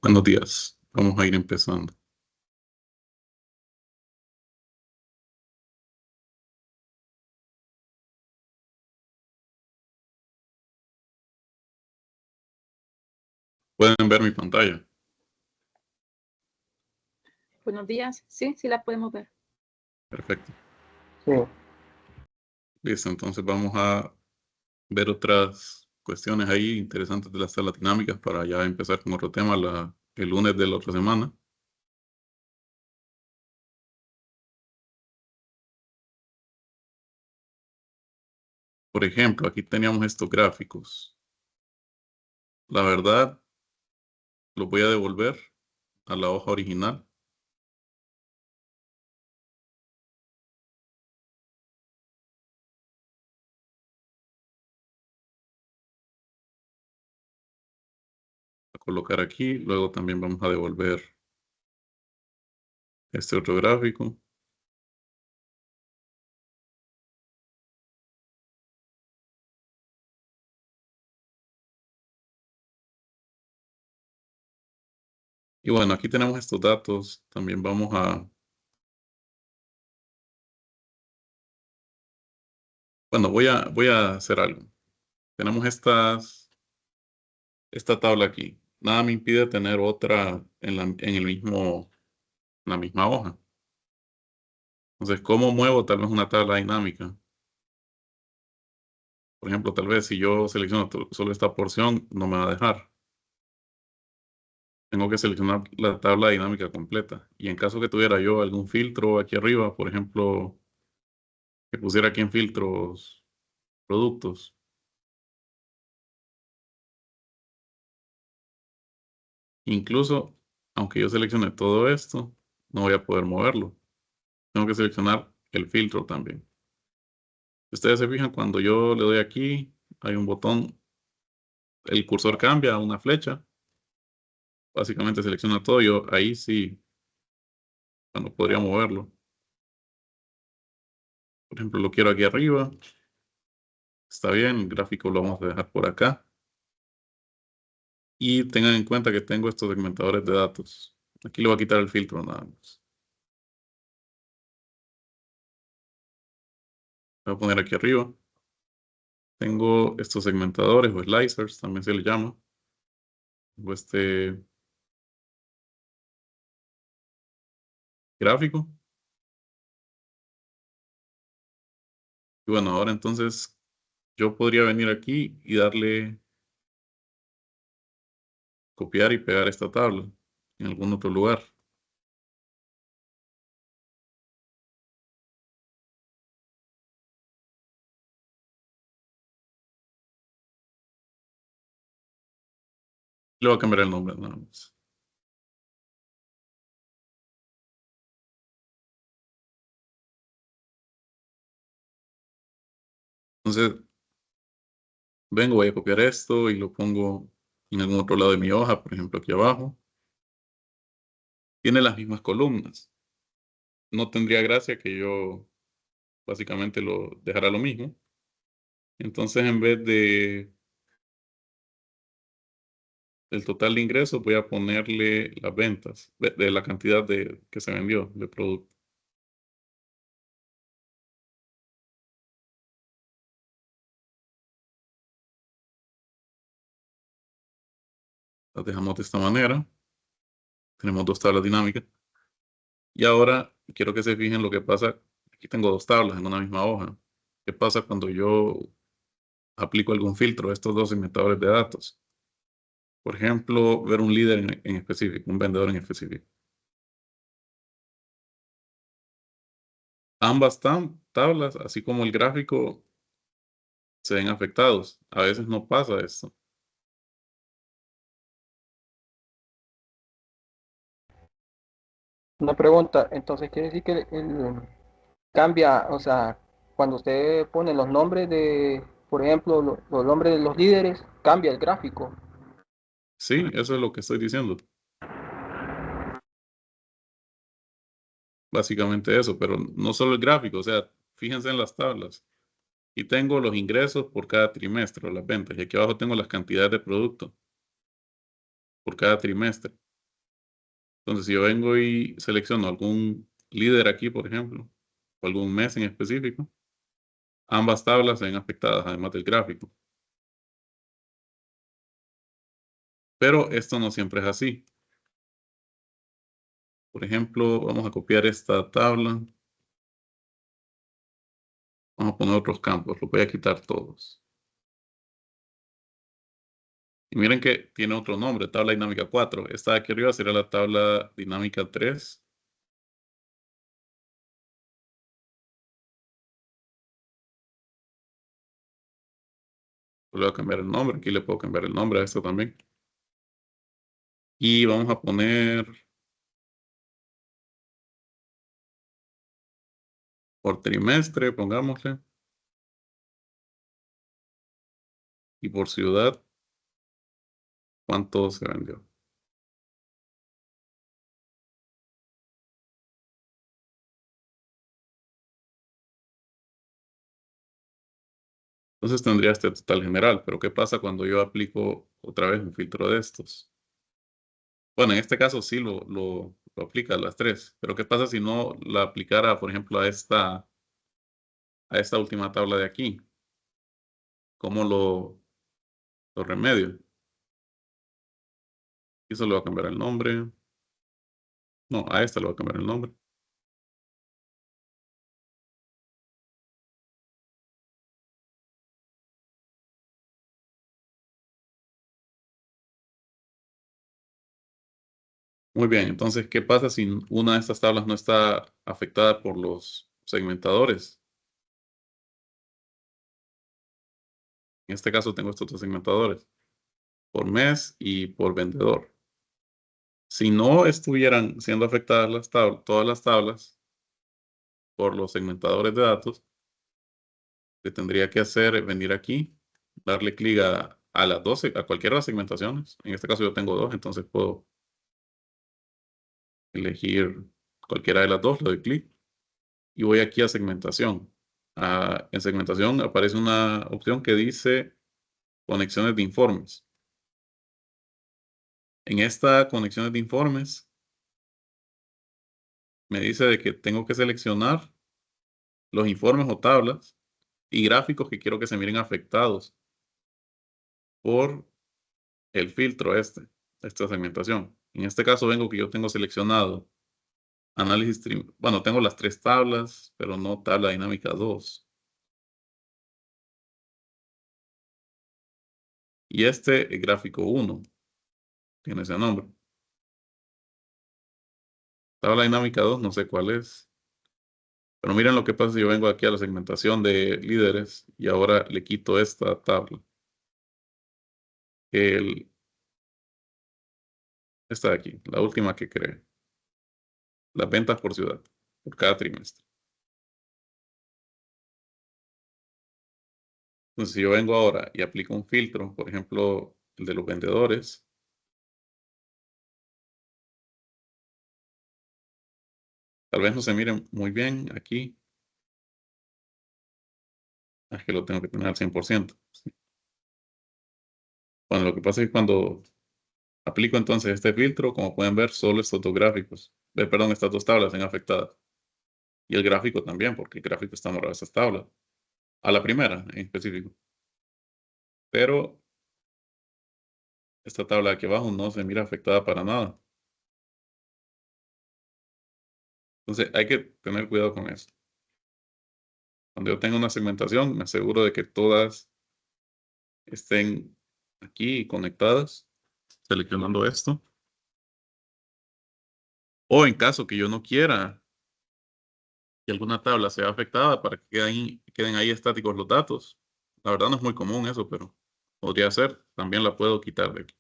Buenos días. Vamos a ir empezando. ¿Pueden ver mi pantalla? Buenos días. Sí, sí la podemos ver. Perfecto. Sí. Listo, entonces vamos a ver otras cuestiones ahí interesantes de las tablas dinámicas para ya empezar con otro tema el lunes de la otra semana. Por ejemplo, aquí teníamos estos gráficos. La verdad, los voy a devolver a la hoja original. A colocar aquí, luego también vamos a devolver este otro gráfico. Y bueno, aquí tenemos estos datos. También vamos a... Bueno, voy a hacer algo. Tenemos esta tabla aquí. Nada me impide tener otra en la misma hoja. Entonces, ¿cómo muevo tal vez una tabla dinámica? Por ejemplo, tal vez si yo selecciono solo esta porción, no me va a dejar. Tengo que seleccionar la tabla dinámica completa. Y en caso que tuviera yo algún filtro aquí arriba, por ejemplo, que pusiera aquí en filtros productos. Incluso, aunque yo seleccione todo esto, no voy a poder moverlo. Tengo que seleccionar el filtro también. Ustedes se fijan, cuando yo le doy aquí, hay un botón, el cursor cambia a una flecha. Básicamente selecciona todo, yo ahí sí, cuando podría moverlo. Por ejemplo, lo quiero aquí arriba. Está bien, el gráfico lo vamos a dejar por acá. Y tengan en cuenta que tengo estos segmentadores de datos. Aquí le voy a quitar el filtro nada más. Voy a poner aquí arriba. Tengo estos segmentadores o slicers, también se le llama. Tengo este gráfico. Y bueno, ahora entonces yo podría venir aquí y darle copiar y pegar esta tabla en algún otro lugar. Le voy a cambiar el nombre nada más. Entonces, vengo, voy a copiar esto y lo pongo en algún otro lado de mi hoja, por ejemplo, aquí abajo. Tiene las mismas columnas. No tendría gracia que yo básicamente lo dejara lo mismo. Entonces, en vez del total de ingresos, voy a ponerle las ventas, de la cantidad que se vendió de producto. Las dejamos de esta manera. Tenemos dos tablas dinámicas. Y ahora quiero que se fijen lo que pasa. Aquí tengo dos tablas en una misma hoja. ¿Qué pasa cuando yo aplico algún filtro a estos dos segmentadores de datos? Por ejemplo, ver un líder en específico, un vendedor en específico. Ambas tablas, así como el gráfico, se ven afectados. A veces no pasa esto. Una pregunta, entonces quiere decir que cambia, o sea, cuando usted pone los nombres de, por ejemplo, los nombres de los líderes, cambia el gráfico. Sí, eso es lo que estoy diciendo. Básicamente eso, pero no solo el gráfico, o sea, fíjense en las tablas. Y tengo los ingresos por cada trimestre, las ventas. Y aquí abajo tengo las cantidades de producto por cada trimestre. Entonces, si yo vengo y selecciono algún líder aquí, por ejemplo, o algún mes en específico, ambas tablas se ven afectadas, además del gráfico. Pero esto no siempre es así. Por ejemplo, vamos a copiar esta tabla. Vamos a poner otros campos, los voy a quitar todos. Y miren que tiene otro nombre, tabla dinámica 4. Esta de aquí arriba sería la tabla dinámica 3. Le voy a cambiar el nombre, aquí le puedo cambiar el nombre a esto también. Y vamos a poner por trimestre, pongámosle. Y por ciudad, ¿cuánto se vendió? Entonces tendría este total general, pero ¿qué pasa cuando yo aplico otra vez un filtro de estos? Bueno, en este caso sí lo aplica a las tres, pero ¿qué pasa si no la aplicara, por ejemplo, a esta última tabla de aquí? ¿Cómo lo remedio? Y eso le va a cambiar el nombre. No, a esta le va a cambiar el nombre. Muy bien, entonces, ¿qué pasa si una de estas tablas no está afectada por los segmentadores? En este caso tengo estos dos segmentadores, por mes y por vendedor. Si no estuvieran siendo afectadas todas las tablas por los segmentadores de datos, que tendría que hacer es venir aquí, darle clic a las 12, a cualquiera de las segmentaciones. En este caso yo tengo dos, entonces puedo elegir cualquiera de las dos, le doy clic y voy aquí a segmentación. En segmentación aparece una opción que dice conexiones de informes. En esta conexiones de informes me dice de que tengo que seleccionar los informes o tablas y gráficos que quiero que se miren afectados por el filtro esta segmentación. En este caso vengo que yo tengo seleccionado análisis, bueno, tengo las tres tablas, pero no tabla dinámica 2. Y el gráfico 1 tiene ese nombre. Tabla dinámica 2, no sé cuál es. Pero miren lo que pasa si yo vengo aquí a la segmentación de líderes y ahora le quito esta tabla. Esta de aquí, la última que creé. Las ventas por ciudad, por cada trimestre. Entonces, si yo vengo ahora y aplico un filtro, por ejemplo, el de los vendedores, tal vez no se miren muy bien aquí. Es que lo tengo que tener al 100%. Bueno, lo que pasa es que cuando aplico entonces este filtro, como pueden ver, solo estos dos gráficos, perdón, estas dos tablas se han afectado. Y el gráfico también, porque el gráfico está amarrado a esas tablas. A la primera en específico. Pero esta tabla de aquí abajo no se mira afectada para nada. Entonces hay que tener cuidado con eso. Cuando yo tengo una segmentación, me aseguro de que todas estén aquí conectadas, seleccionando esto. O en caso que yo no quiera que alguna tabla sea afectada para que queden ahí estáticos los datos. La verdad no es muy común eso, pero podría ser. También la puedo quitar de aquí.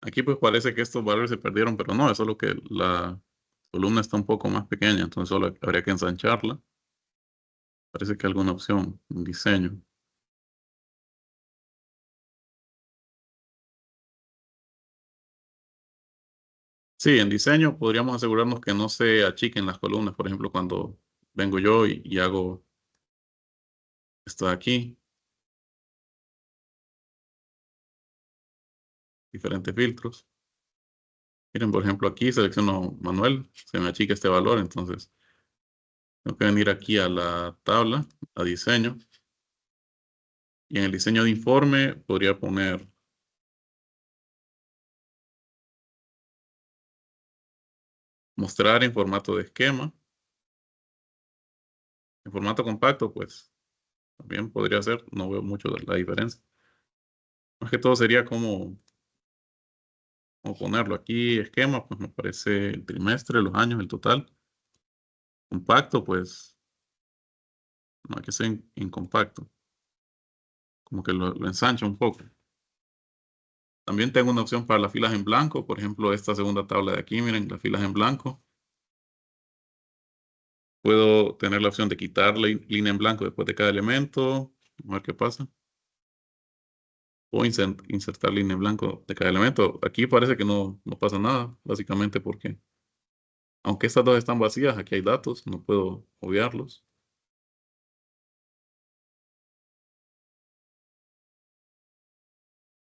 Aquí pues parece que estos valores se perdieron, pero no, es solo que la columna está un poco más pequeña, entonces solo habría que ensancharla. Parece que alguna opción, un diseño. Sí, en diseño podríamos asegurarnos que no se achiquen las columnas. Por ejemplo, cuando vengo yo y hago esto de aquí, diferentes filtros. Miren, por ejemplo, aquí selecciono manual, se me achica este valor, entonces tengo que venir aquí a la tabla, a diseño, y en el diseño de informe podría poner mostrar en formato de esquema. En formato compacto, pues también podría ser, no veo mucho de la diferencia. Más que todo sería como ponerlo aquí, esquema, pues me parece el trimestre, los años, el total. Compacto, pues no hay que ser en compacto. Como que lo ensancha un poco. También tengo una opción para las filas en blanco. Por ejemplo, esta segunda tabla de aquí, miren, las filas en blanco. Puedo tener la opción de quitar la línea en blanco después de cada elemento. A ver qué pasa. O insertar línea en blanco de cada elemento. Aquí parece que no pasa nada, básicamente porque, aunque estas dos están vacías, aquí hay datos, no puedo obviarlos.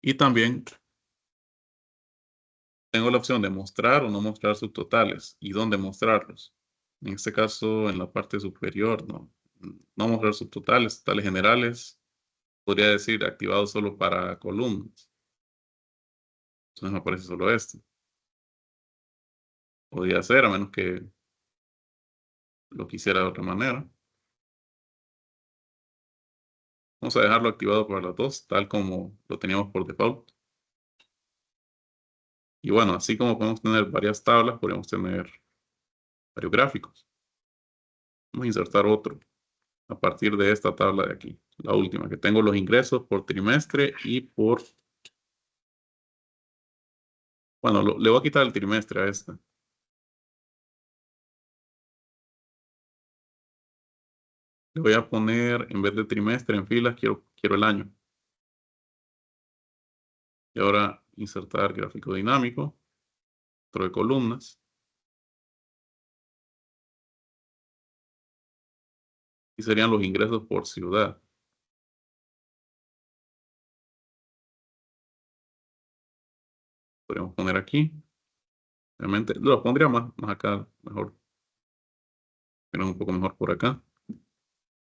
Y también tengo la opción de mostrar o no mostrar subtotales y dónde mostrarlos. En este caso, en la parte superior, no mostrar subtotales, totales generales. Podría decir activado solo para columnas. Entonces me aparece solo esto. Podría ser, a menos que lo quisiera de otra manera. Vamos a dejarlo activado para las dos, tal como lo teníamos por default. Y bueno, así como podemos tener varias tablas, podemos tener varios gráficos. Vamos a insertar otro a partir de esta tabla de aquí, la última, que tengo los ingresos por trimestre y por... Bueno, le voy a quitar el trimestre a esta. Le voy a poner, en vez de trimestre en filas, quiero el año. Y ahora insertar gráfico dinámico, otro de columnas. Y serían los ingresos por ciudad. Podríamos poner aquí. Obviamente, lo pondría más acá, mejor. Pero un poco mejor por acá.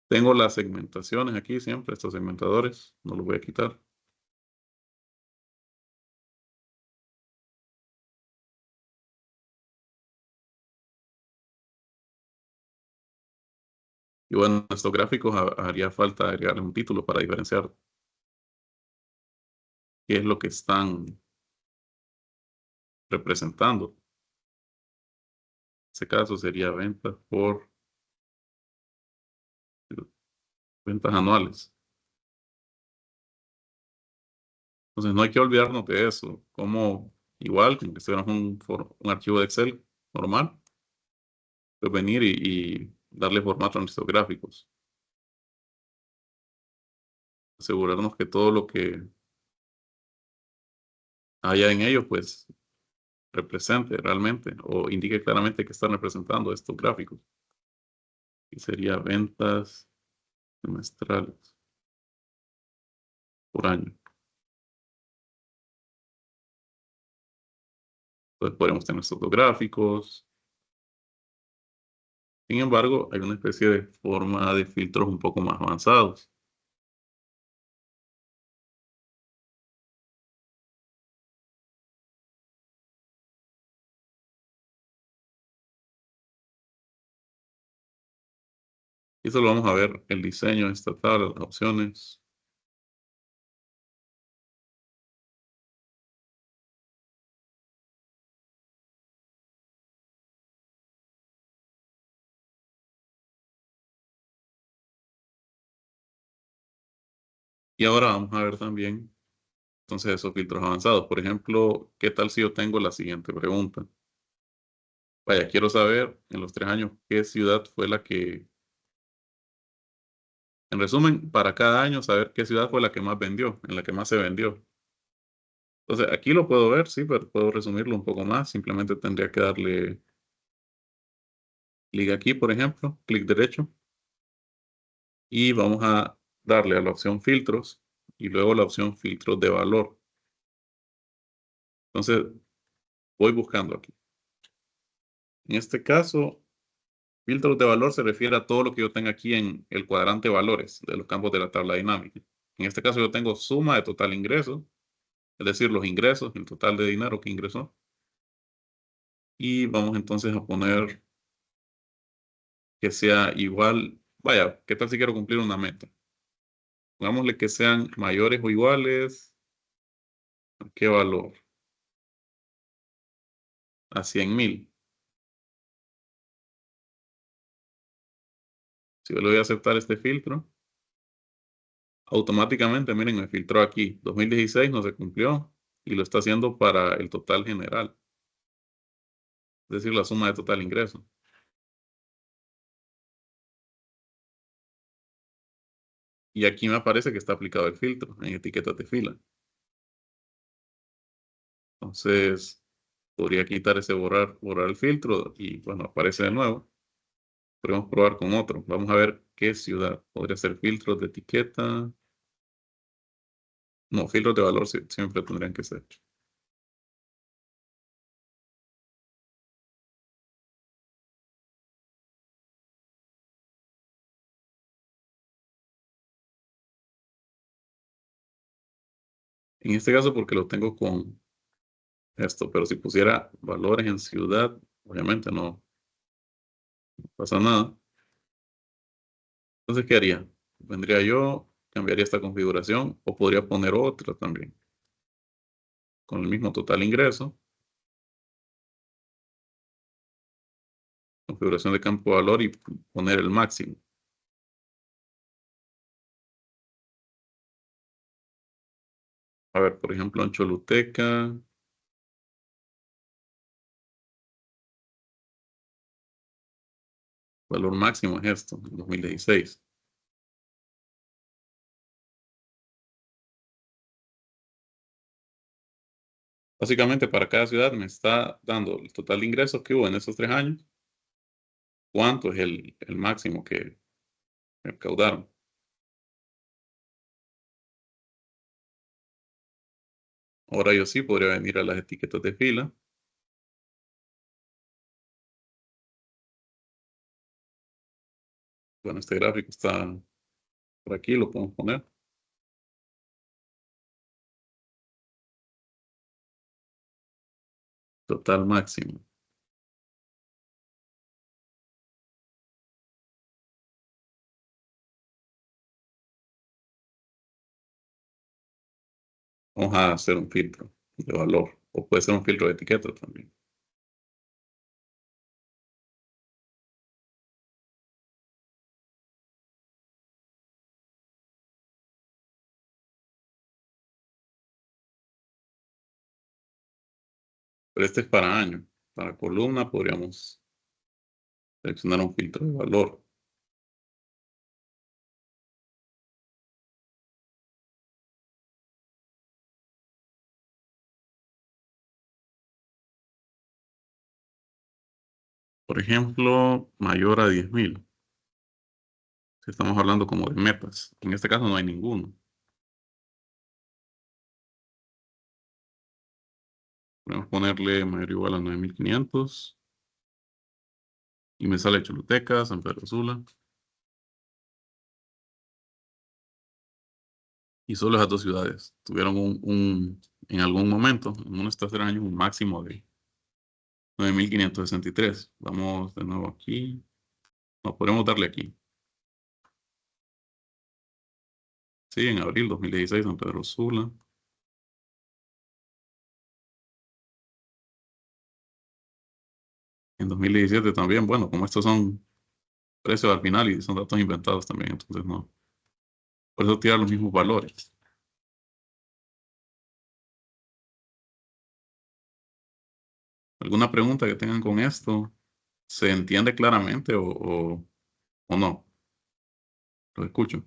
Tengo las segmentaciones aquí siempre, estos segmentadores. No los voy a quitar. Y bueno, estos gráficos haría falta agregarle un título para diferenciar qué es lo que están representando. En ese caso sería ventas anuales. Entonces no hay que olvidarnos de eso. Como igual, como que estuviéramos un archivo de Excel normal, pues venir y darle formato a nuestros gráficos. Asegurarnos que todo lo que haya en ellos, pues represente realmente o indique claramente que están representando estos gráficos. Y sería ventas trimestrales por año. Entonces podemos tener estos dos gráficos. Sin embargo, hay una especie de forma de filtros un poco más avanzados. Y eso lo vamos a ver, el diseño de esta tabla, las opciones. Y ahora vamos a ver también, entonces, esos filtros avanzados. Por ejemplo, ¿qué tal si yo tengo la siguiente pregunta? Vaya, quiero saber en los 3 años qué ciudad fue la que, en resumen, para cada año saber qué ciudad fue la que más vendió, en la que más se vendió. Entonces, aquí lo puedo ver, sí, pero puedo resumirlo un poco más. Simplemente tendría que darle clic aquí, por ejemplo, clic derecho. Y vamos a darle a la opción filtros y luego la opción filtros de valor. Entonces, voy buscando aquí. En este caso, filtros de valor se refiere a todo lo que yo tenga aquí en el cuadrante valores de los campos de la tabla dinámica. En este caso yo tengo suma de total ingreso, es decir, los ingresos, el total de dinero que ingresó. Y vamos entonces a poner que sea igual. Vaya, ¿qué tal si quiero cumplir una meta? Pongámosle que sean mayores o iguales. ¿A qué valor? A 100,000. Si yo le voy a aceptar este filtro, automáticamente, miren, me filtró aquí. 2016 no se cumplió y lo está haciendo para el total general, es decir, la suma de total ingreso. Y aquí me aparece que está aplicado el filtro en etiquetas de fila. Entonces, podría quitar ese borrar el filtro y bueno, aparece de nuevo. Podemos probar con otro. Vamos a ver qué ciudad. Podría ser filtros de etiqueta. No, filtros de valor siempre tendrían que ser. En este caso porque lo tengo con esto, pero si pusiera valores en ciudad, obviamente no pasa nada. Entonces, ¿qué haría? Vendría yo, cambiaría esta configuración o podría poner otra también con el mismo total ingreso. Configuración de campo de valor y poner el máximo. A ver, por ejemplo, en Choluteca, valor máximo es esto, en 2016. Básicamente, para cada ciudad me está dando el total de ingresos que hubo en esos 3 años, cuánto es el máximo que recaudaron. Ahora yo sí podría venir a las etiquetas de fila. Bueno, este gráfico está por aquí, lo podemos poner. Total máximo. Vamos a hacer un filtro de valor. O puede ser un filtro de etiqueta también. Pero este es para año. Para columna podríamos seleccionar un filtro de valor. Por ejemplo, mayor a 10,000. Si estamos hablando como de metas. En este caso no hay ninguno. Podemos ponerle mayor o igual a 9,500. Y me sale Choluteca, San Pedro Sula. Y solo esas dos ciudades tuvieron en algún momento, en uno de estos 3 años, un máximo de 9,563. Vamos de nuevo aquí. No, podemos darle aquí. Sí, en abril 2016, San Pedro Sula. En 2017 también, bueno, como estos son precios al final y son datos inventados también, entonces no. Por eso tirar los mismos valores. ¿Alguna pregunta que tengan con esto? ¿Se entiende claramente o no? Lo escucho.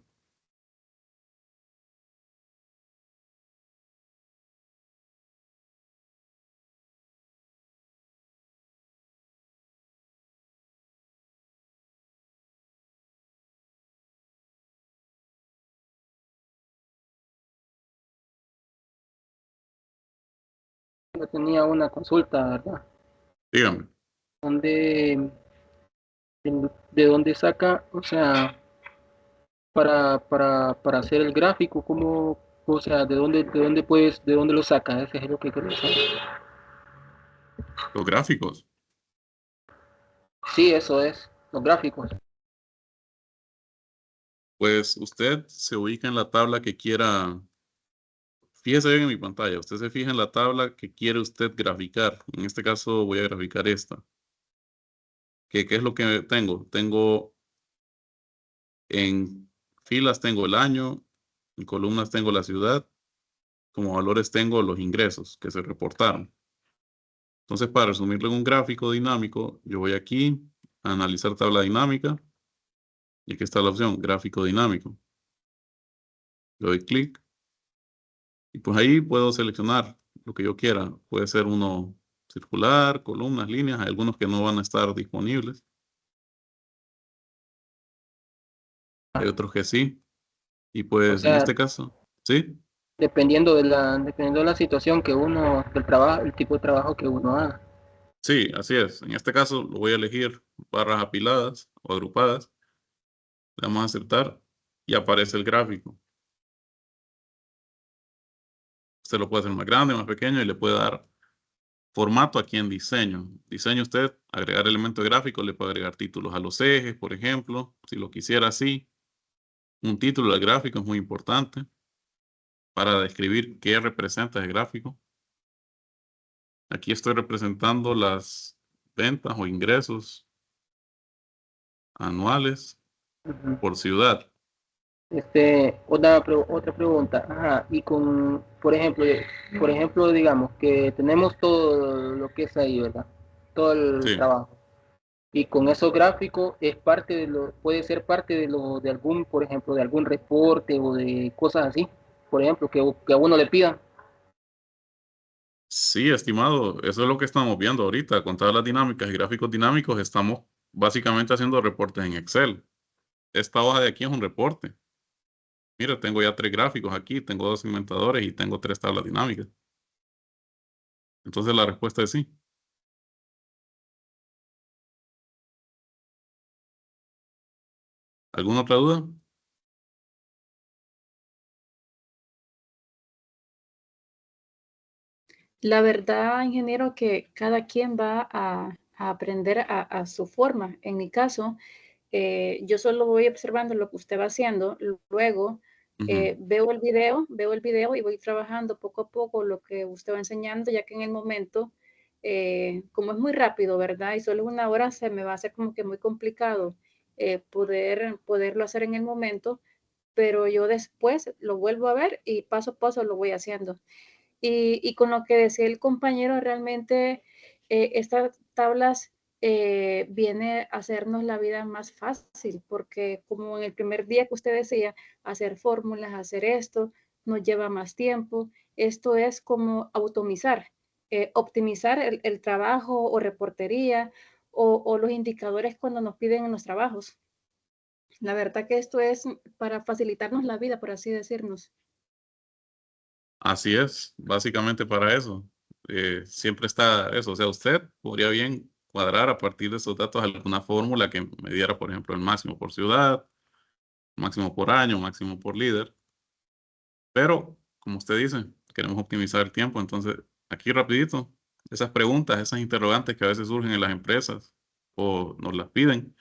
Yo tenía una consulta, ¿verdad? Dígame. ¿Dónde, de dónde saca, o sea, para hacer el gráfico, cómo, o sea, de dónde lo saca? Ese es lo que quiero saber. Los gráficos. Sí, eso es, los gráficos. Pues usted se ubica en la tabla que quiera. Fíjese bien en mi pantalla. Usted se fija en la tabla que quiere usted graficar. En este caso voy a graficar esta. ¿Qué es lo que tengo? Tengo en filas tengo el año, en columnas tengo la ciudad, como valores tengo los ingresos que se reportaron. Entonces, para resumirlo en un gráfico dinámico, yo voy aquí a analizar tabla dinámica y aquí está la opción gráfico dinámico. Le doy clic y pues ahí puedo seleccionar lo que yo quiera. Puede ser uno circular, columnas, líneas, hay algunos que no van a estar disponibles. Hay otros que sí. Y O pues en sea, este caso, sí, dependiendo de la situación que uno, del trabajo, el tipo de trabajo que uno haga. sí, así es. En este caso lo voy a elegir barras apiladas o agrupadas. Le damos a aceptar y aparece el gráfico. Usted lo puede hacer más grande, más pequeño y le puede dar formato aquí en diseño. Diseño usted, agregar elementos gráficos, le puede agregar títulos a los ejes, por ejemplo, si lo quisiera así. Un título del gráfico es muy importante para describir qué representa el gráfico. Aquí estoy representando las ventas o ingresos anuales Ujú. por ciudad. Otra pregunta. Ajá, y por ejemplo, digamos que tenemos todo lo que es ahí, ¿verdad? Todo el Sí, trabajo. Y con esos gráficos es puede ser parte de algún, por ejemplo, de algún reporte o de cosas así. Por ejemplo, que a uno le pidan. sí, estimado, eso es lo que estamos viendo ahorita. Con todas las dinámicas y gráficos dinámicos, estamos básicamente haciendo reportes en Excel. Esta hoja de aquí es un reporte. Mira, tengo ya 3 gráficos aquí, tengo 2 inventadores y tengo 3 tablas dinámicas. Entonces la respuesta es sí. ¿Alguna otra duda? La verdad, ingeniero, que cada quien va a aprender a su forma. En mi caso, yo solo voy observando lo que usted va haciendo, luego Ujú. veo el video y voy trabajando poco a poco lo que usted va enseñando, ya que en el momento, como es muy rápido, ¿verdad? Y solo 1 hora se me va a hacer como que muy complicado poderlo hacer en el momento, pero yo después lo vuelvo a ver y paso a paso lo voy haciendo. Y con lo que decía el compañero, realmente estas tablas viene a hacernos la vida más fácil, porque como en el primer día que usted decía, hacer fórmulas, hacer esto, nos lleva más tiempo. Esto es como optimizar el trabajo o reportería o los indicadores cuando nos piden en los trabajos. La verdad que esto es para facilitarnos la vida, por así decirnos. Así es, básicamente para eso. Siempre está eso. O sea, usted podría bien cuadrar a partir de esos datos alguna fórmula que me diera, por ejemplo, el máximo por ciudad, máximo por año, máximo por líder. Pero, como usted dice, queremos optimizar el tiempo. Entonces, aquí rapidito, esas preguntas, esas interrogantes que a veces surgen en las empresas o nos las piden,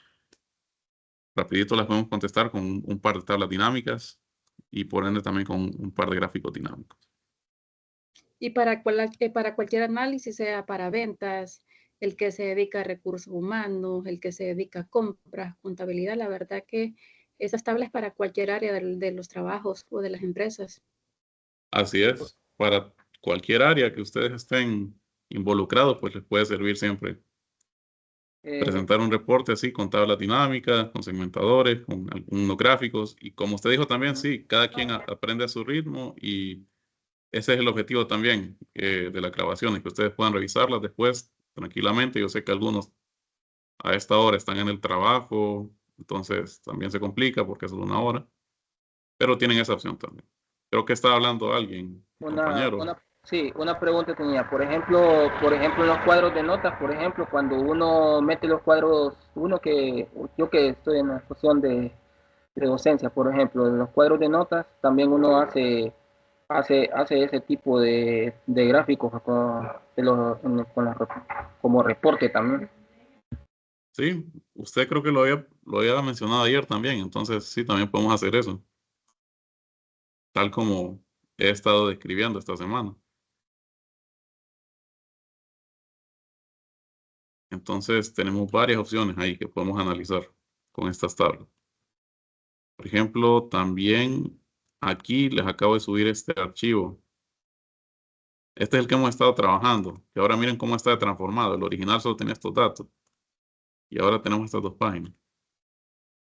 rapidito las podemos contestar con un par de tablas dinámicas y por ende también con un par de gráficos dinámicos. Y para cualquier análisis, sea para ventas, el que se dedica a recursos humanos, el que se dedica a compras, contabilidad, la verdad que esas tablas para cualquier área de los trabajos o de las empresas. Así es, para cualquier área que ustedes estén involucrados, pues les puede servir siempre Eh, presentar un reporte así con tablas dinámicas, con segmentadores, con algunos gráficos. Y como usted dijo también, sí, cada quien aprende a su ritmo y ese es el objetivo también de las grabaciones, que ustedes puedan revisarlas después tranquilamente. Yo sé que algunos a esta hora están en el trabajo, entonces también se complica porque es solo 1 hora, pero tienen esa opción también. Creo que está hablando alguien, una, compañero. una, Sí, una pregunta tenía. Por ejemplo, en los cuadros de notas, por ejemplo, cuando uno mete los cuadros, yo que estoy en la función de docencia, por ejemplo, en los cuadros de notas, también uno hace ese tipo de gráficos como reporte también. Sí, usted creo que lo había mencionado ayer también, entonces sí, también podemos hacer eso, tal como he estado describiendo esta semana. Entonces tenemos varias opciones ahí que podemos analizar con estas tablas. Por ejemplo, también aquí les acabo de subir este archivo. Este es el que hemos estado trabajando, que ahora miren cómo está transformado. El original solo tenía estos datos y ahora tenemos estas dos páginas.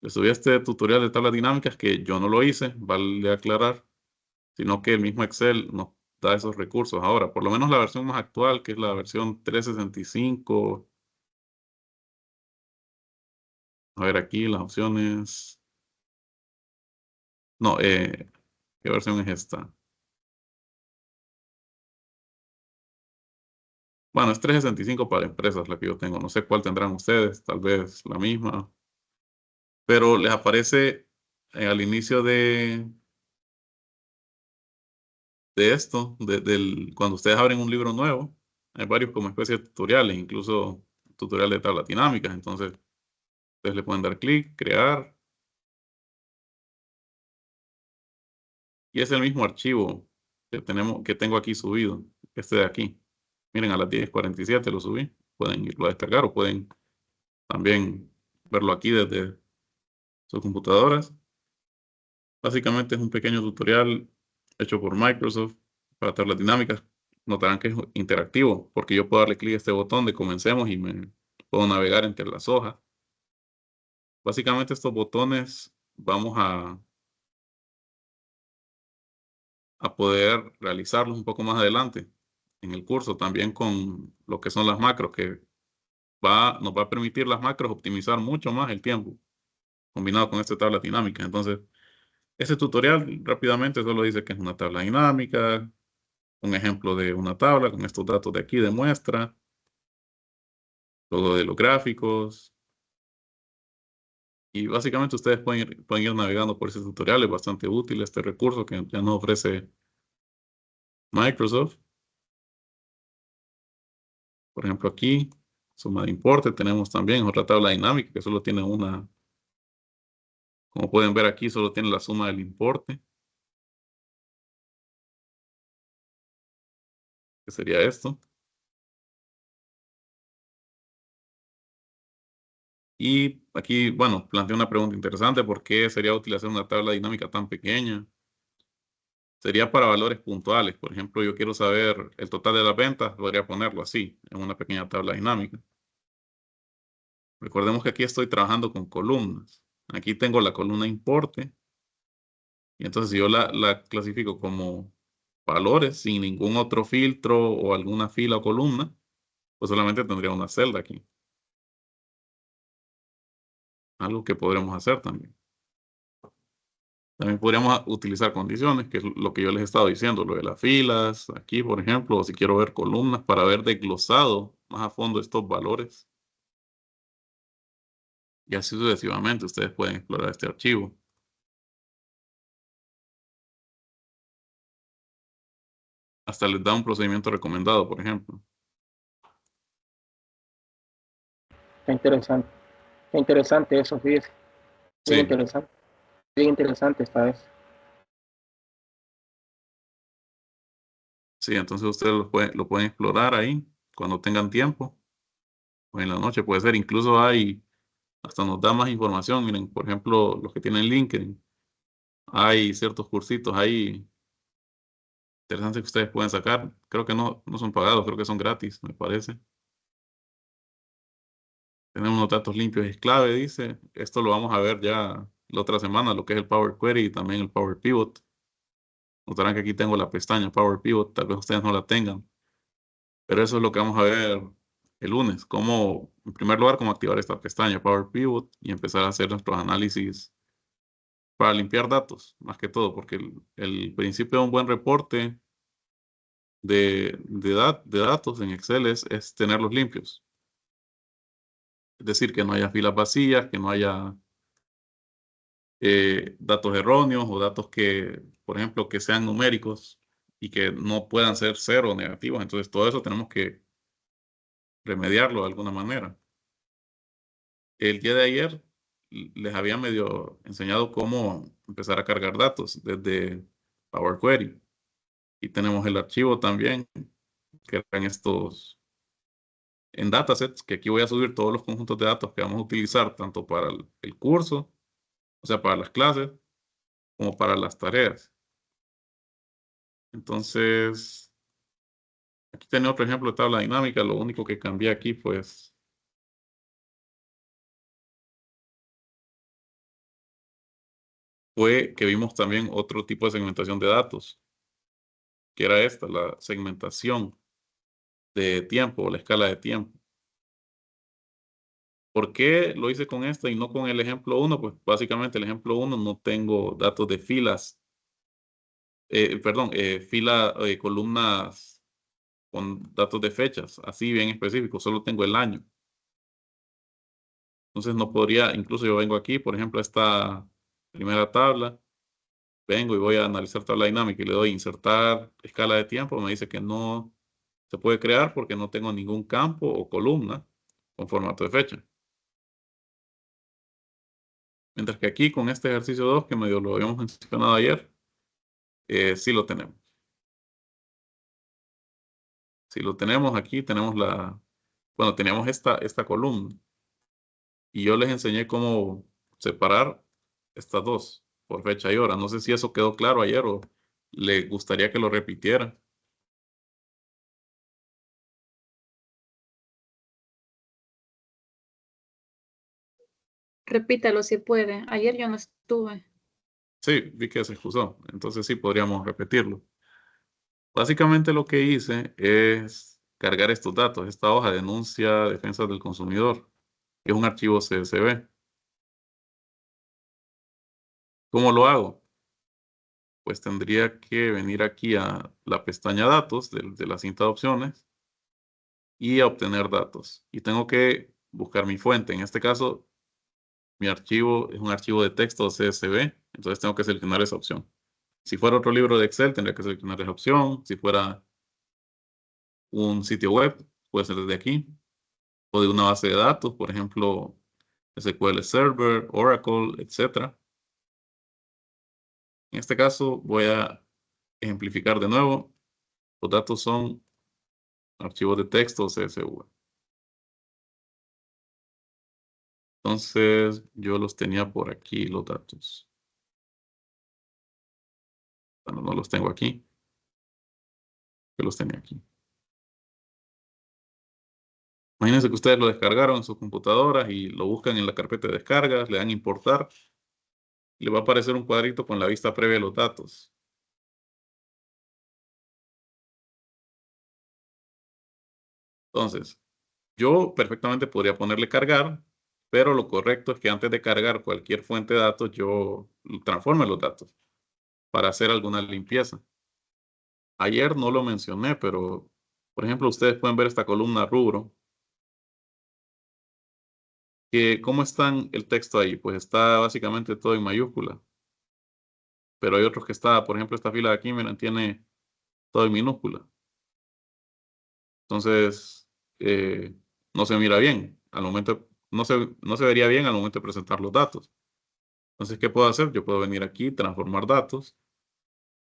Les subí este tutorial de tablas dinámicas que yo no lo hice, vale aclarar, sino que el mismo Excel nos da esos recursos ahora. Por lo menos la versión más actual, que es la versión 365. A ver aquí las opciones. No, ¿qué versión es esta? Bueno, es 365 para empresas la que yo tengo. No sé cuál tendrán ustedes, tal vez la misma. Pero les aparece al inicio de esto, cuando ustedes abren un libro nuevo, hay varios como especie de tutoriales, incluso tutorial de tablas dinámicas. Entonces, ustedes le pueden dar clic, crear, y es el mismo archivo que tengo aquí subido, este de aquí. Miren, a las 10:47 lo subí. Pueden irlo a descargar o pueden también verlo aquí desde sus computadoras. Básicamente es un pequeño tutorial hecho por Microsoft para tablas dinámicas. Notarán que es interactivo porque yo puedo darle clic a este botón de comencemos y me puedo navegar entre las hojas. Básicamente estos botones vamos a poder realizarlos un poco más adelante en el curso, también con lo que son las macros, que nos va a permitir las macros optimizar mucho más el tiempo combinado con esta tabla dinámica. Entonces, este tutorial rápidamente solo dice que es una tabla dinámica, un ejemplo de una tabla con estos datos de aquí de muestra, todo de los gráficos. Y básicamente ustedes pueden ir navegando por ese tutorial. Es bastante útil este recurso que ya nos ofrece Microsoft. Por ejemplo, aquí, suma de importe, tenemos también otra tabla dinámica que solo tiene una, como pueden ver aquí, solo tiene la suma del importe, que sería esto. Y aquí, bueno, planteé una pregunta interesante: ¿por qué sería útil hacer una tabla dinámica tan pequeña? Sería para valores puntuales. Por ejemplo, yo quiero saber el total de las ventas, podría ponerlo así, en una pequeña tabla dinámica. Recordemos que aquí estoy trabajando con columnas. Aquí tengo la columna importe. Y entonces si yo la clasifico como valores sin ningún otro filtro o alguna fila o columna, pues solamente tendría una celda aquí. Algo que podremos hacer también. También podríamos utilizar condiciones, que es lo que yo les he estado diciendo, lo de las filas, aquí por ejemplo, o si quiero ver columnas para ver desglosado más a fondo estos valores. Y así sucesivamente, ustedes pueden explorar este archivo. Hasta les da un procedimiento recomendado, por ejemplo. Qué interesante eso, fíjese. Bien Sí, interesante. Bien interesante esta vez. sí, entonces ustedes lo pueden explorar ahí cuando tengan tiempo o en la noche puede ser. Incluso hasta nos da más información. Miren, por ejemplo, los que tienen LinkedIn, hay ciertos cursitos ahí interesantes que ustedes pueden sacar. Creo que no son pagados, creo que son gratis, me parece. Tener unos datos limpios es clave, dice. Esto lo vamos a ver ya la otra semana, lo que es el Power Query y también el Power Pivot. Notarán que aquí tengo la pestaña Power Pivot, tal vez ustedes no la tengan, pero eso es lo que vamos a ver el lunes. En primer lugar, cómo activar esta pestaña Power Pivot y empezar a hacer nuestros análisis para limpiar datos, más que todo, porque el principio de un buen reporte de datos en Excel es tenerlos limpios. Es decir, que no haya filas vacías, que no haya datos erróneos o datos que, por ejemplo, que sean numéricos y que no puedan ser cero o negativos. Entonces, todo eso tenemos que remediarlo de alguna manera. El día de ayer les había medio enseñado cómo empezar a cargar datos desde Power Query. Y tenemos el archivo también, que eran estos en datasets, que aquí voy a subir todos los conjuntos de datos que vamos a utilizar tanto para el curso, o sea, para las clases, como para las tareas. Entonces, aquí tenía otro ejemplo de tabla dinámica. Lo único que cambié aquí, pues, fue que vimos también otro tipo de segmentación de datos, que era esta, la segmentación de tiempo, o la escala de tiempo. ¿Por qué lo hice con esta y no con el ejemplo 1? Pues básicamente el ejemplo 1 no tengo datos de filas, columnas con datos de fechas, así bien específicos, solo tengo el año. Entonces no podría, incluso yo vengo aquí, por ejemplo, a esta primera tabla, vengo y voy a analizar tabla dinámica y le doy insertar escala de tiempo, me dice que no se puede crear porque no tengo ningún campo o columna con formato de fecha. Mientras que aquí con este ejercicio 2, que medio lo habíamos mencionado ayer, sí lo tenemos. Si lo tenemos aquí, tenemos bueno, teníamos esta columna. Y yo les enseñé cómo separar estas dos por fecha y hora. No sé si eso quedó claro ayer o le gustaría que lo repitiera. Repítalo si puede. Ayer yo no estuve. Sí, vi que se excusó. Entonces sí podríamos repetirlo. Básicamente lo que hice es cargar estos datos, esta hoja de denuncia defensa del consumidor, que es un archivo CSV. ¿Cómo lo hago? Pues tendría que venir aquí a la pestaña datos de la cinta de opciones y a obtener datos. Y tengo que buscar mi fuente. En este caso, mi archivo es un archivo de texto CSV, entonces tengo que seleccionar esa opción. Si fuera otro libro de Excel, tendría que seleccionar esa opción. Si fuera un sitio web, puede ser desde aquí. O de una base de datos, por ejemplo, SQL Server, Oracle, etc. En este caso, voy a ejemplificar de nuevo. Los datos son archivos de texto CSV. Entonces, yo los tenía por aquí, los datos. Bueno, no los tengo aquí. Yo los tenía aquí. Imagínense que ustedes lo descargaron en sus computadoras y lo buscan en la carpeta de descargas, le dan importar. Y le va a aparecer un cuadrito con la vista previa de los datos. Entonces, yo perfectamente podría ponerle cargar, pero lo correcto es que antes de cargar cualquier fuente de datos, yo transforme los datos para hacer alguna limpieza. Ayer no lo mencioné, pero, por ejemplo, ustedes pueden ver esta columna rubro. ¿Cómo está el texto ahí? Pues está básicamente todo en mayúscula. Pero hay otros que está, por ejemplo, esta fila de aquí, miren, tiene todo en minúscula. Entonces, no se mira bien. Al momento, no se vería bien al momento de presentar los datos. Entonces, ¿qué puedo hacer? Yo puedo venir aquí, transformar datos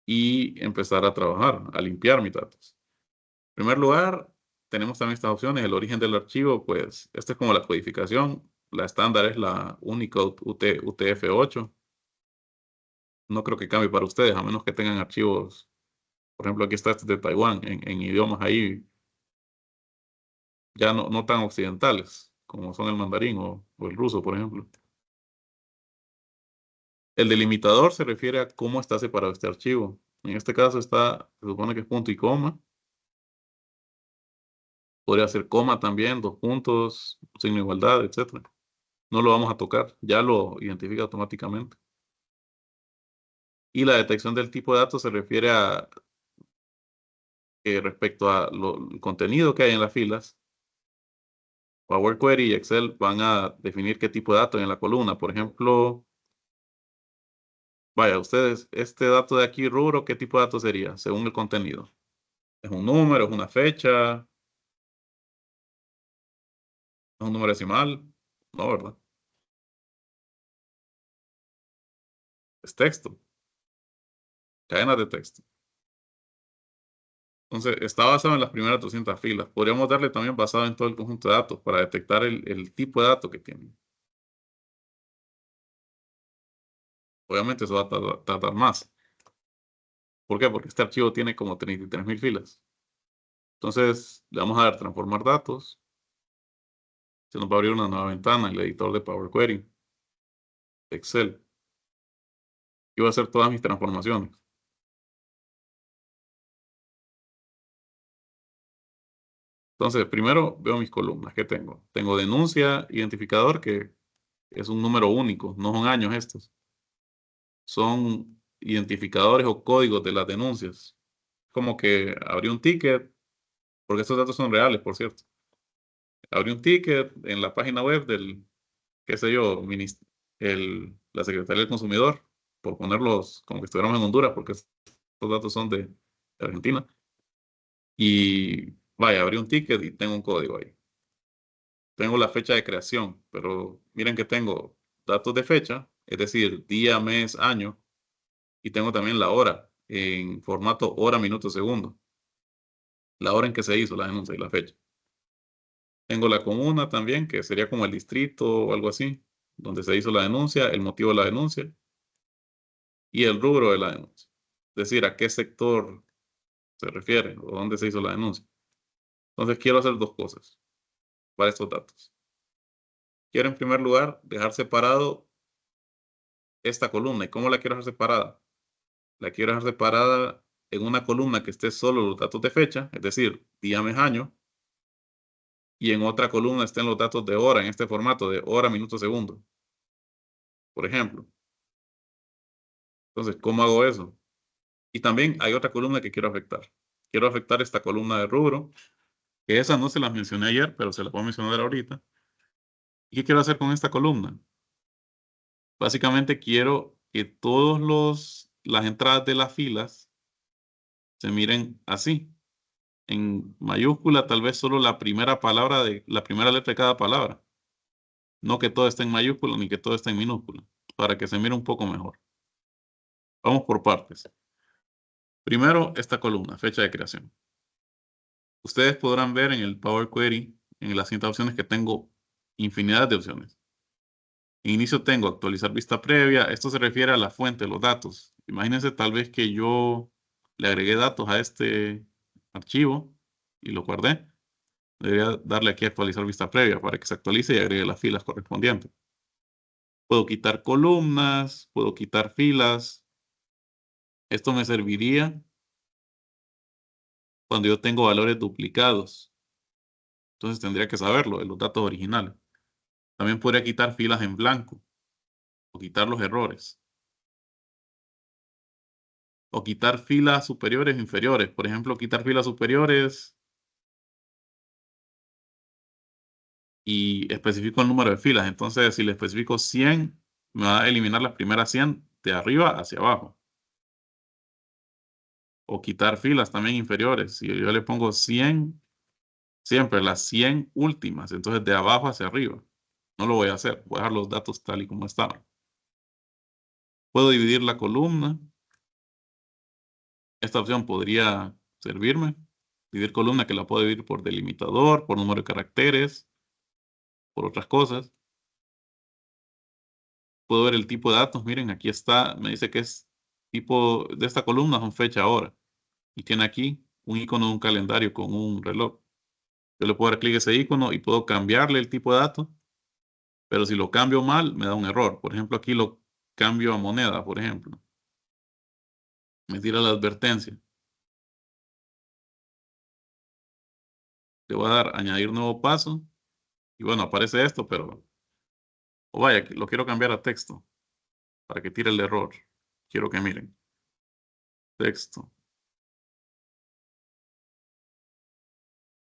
y empezar a trabajar, a limpiar mis datos. En primer lugar, tenemos también estas opciones. El origen del archivo, pues, esta es como la codificación. La estándar es la Unicode UTF-8. No creo que cambie para ustedes, a menos que tengan archivos. Por ejemplo, aquí está este de Taiwán, en idiomas ahí ya no tan occidentales, como son el mandarín o el ruso, por ejemplo. El delimitador se refiere a cómo está separado este archivo. En este caso se supone que es punto y coma. Podría ser coma también, dos puntos, signo de igualdad, etc. No lo vamos a tocar, ya lo identifica automáticamente. Y la detección del tipo de datos se refiere a respecto a el contenido que hay en las filas, Power Query y Excel van a definir qué tipo de datos hay en la columna. Por ejemplo, vaya, ustedes, este dato de aquí, rubro, ¿qué tipo de dato sería según el contenido? ¿Es un número, es una fecha, es un número decimal? No, ¿verdad? Es texto, cadenas de texto. Entonces, está basado en las primeras 200 filas. Podríamos darle también basado en todo el conjunto de datos para detectar el tipo de dato que tienen. Obviamente eso va a tardar más. ¿Por qué? Porque este archivo tiene como 33.000 filas. Entonces, le vamos a dar transformar datos. Se nos va a abrir una nueva ventana en el editor de Power Query, Excel. Y voy a hacer todas mis transformaciones. Entonces, primero veo mis columnas. ¿Qué tengo? Tengo denuncia, identificador, que es un número único, no son años estos. Son identificadores o códigos de las denuncias. Como que abrí un ticket, porque estos datos son reales, por cierto. Abrí un ticket en la página web del, qué sé yo, la Secretaría del Consumidor, por ponerlos como que estuviéramos en Honduras, porque estos datos son de Argentina. Y vaya, abrí un ticket y tengo un código ahí. Tengo la fecha de creación, pero miren que tengo datos de fecha, es decir, día, mes, año, y tengo también la hora en formato hora, minuto, segundo. La hora en que se hizo la denuncia y la fecha. Tengo la comuna también, que sería como el distrito o algo así, donde se hizo la denuncia, el motivo de la denuncia y el rubro de la denuncia. Es decir, a qué sector se refiere o dónde se hizo la denuncia. Entonces quiero hacer dos cosas para estos datos. Quiero en primer lugar dejar separado esta columna. ¿Y cómo la quiero dejar separada? La quiero dejar separada en una columna que esté solo los datos de fecha, es decir, día, mes, año, y en otra columna estén los datos de hora en este formato de hora, minuto, segundo, por ejemplo. Entonces, ¿cómo hago eso? Y también hay otra columna que quiero afectar. Quiero afectar esta columna de rubro, que esa no se las mencioné ayer, pero se las voy a mencionar ahorita. ¿Y qué quiero hacer con esta columna? Básicamente quiero que las entradas de las filas se miren así. En mayúscula, tal vez solo la primera palabra la primera letra de cada palabra. No que todo esté en mayúscula ni que todo esté en minúscula, para que se mire un poco mejor. Vamos por partes. Primero, esta columna, fecha de creación. Ustedes podrán ver en el Power Query, en las 100 opciones, que tengo infinidad de opciones. En inicio tengo actualizar vista previa. Esto se refiere a la fuente de los datos. Imagínense tal vez que yo le agregué datos a este archivo y lo guardé. Debería darle aquí a actualizar vista previa para que se actualice y agregue las filas correspondientes. Puedo quitar columnas, puedo quitar filas. Esto me serviría cuando yo tengo valores duplicados. Entonces tendría que saberlo de los datos originales. También podría quitar filas en blanco o quitar los errores. O quitar filas superiores e inferiores. Por ejemplo, quitar filas superiores y especifico el número de filas. Entonces, si le especifico 100, me va a eliminar las primeras 100 de arriba hacia abajo. O quitar filas también inferiores. Si yo le pongo 100, siempre las 100 últimas, entonces de abajo hacia arriba. No lo voy a hacer. Voy a dejar los datos tal y como estaban. Puedo dividir la columna. Esta opción podría servirme. Dividir columna, que la puedo dividir por delimitador, por número de caracteres, por otras cosas. Puedo ver el tipo de datos. Miren, aquí está. Me dice que es tipo de esta columna, son fecha, hora. Y tiene aquí un icono de un calendario con un reloj. Yo le puedo dar clic a ese icono y puedo cambiarle el tipo de datos. Pero si lo cambio mal, me da un error. Por ejemplo, aquí lo cambio a moneda, por ejemplo. Me tira la advertencia. Le voy a dar añadir nuevo paso. Y bueno, aparece esto, pero... O vaya, lo quiero cambiar a texto para que tire el error. Quiero que miren. Texto.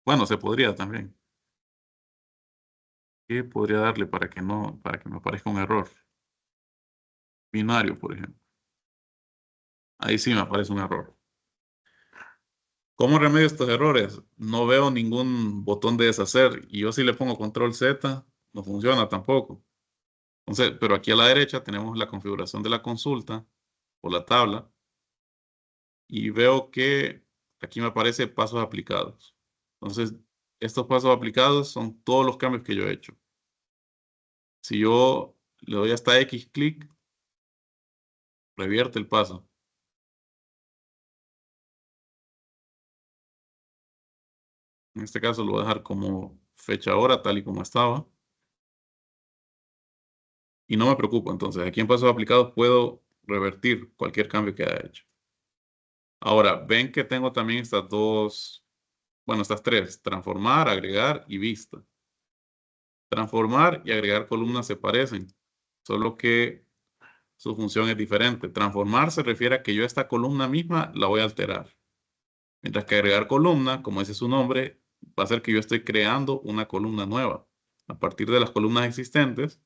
Bueno, se podría también. ¿Qué podría darle para que me aparezca un error? Binario, por ejemplo. Ahí sí me aparece un error. ¿Cómo remedio estos errores? No veo ningún botón de deshacer y yo si le pongo control Z, no funciona tampoco. Entonces, pero aquí a la derecha tenemos la configuración de la consulta o la tabla y veo que aquí me aparece pasos aplicados. Entonces, estos pasos aplicados son todos los cambios que yo he hecho. Si yo le doy hasta X clic, revierte el paso. En este caso lo voy a dejar como fecha hora, tal y como estaba. Y no me preocupo, entonces aquí en pasos aplicados puedo revertir cualquier cambio que haya hecho. Ahora, ven que tengo también estas tres, transformar, agregar y vista. Transformar y agregar columnas se parecen, solo que su función es diferente. Transformar se refiere a que yo esta columna misma la voy a alterar. Mientras que agregar columna, como dice su nombre, va a ser que yo estoy creando una columna nueva a partir de las columnas existentes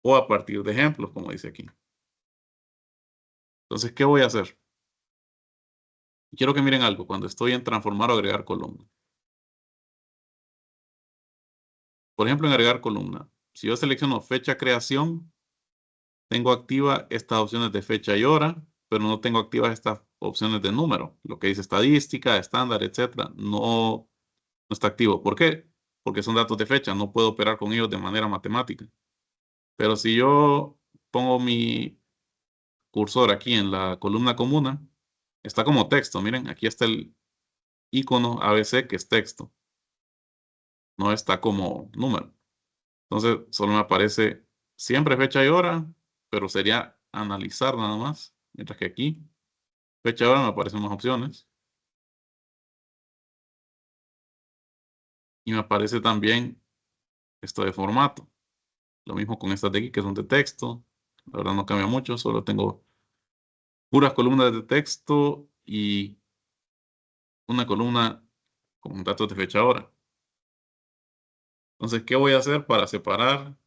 o a partir de ejemplos, como dice aquí. Entonces, ¿qué voy a hacer? Quiero que miren algo cuando estoy en transformar o agregar columna. Por ejemplo, en agregar columna, si yo selecciono fecha creación, tengo activa estas opciones de fecha y hora, pero no tengo activas estas opciones de número. Lo que dice estadística, estándar, etcétera, no está activo. ¿Por qué? Porque son datos de fecha, no puedo operar con ellos de manera matemática. Pero si yo pongo mi cursor aquí en la columna comuna, está como texto. Miren, aquí está el icono ABC que es texto. No está como número. Entonces, solo me aparece siempre fecha y hora, pero sería analizar nada más. Mientras que aquí, fecha y hora me aparecen más opciones. Y me aparece también esto de formato. Lo mismo con estas de aquí que son de texto. La verdad no cambia mucho, solo tengo puras columnas de texto y una columna con datos de fecha hora. Entonces, ¿qué voy a hacer para separar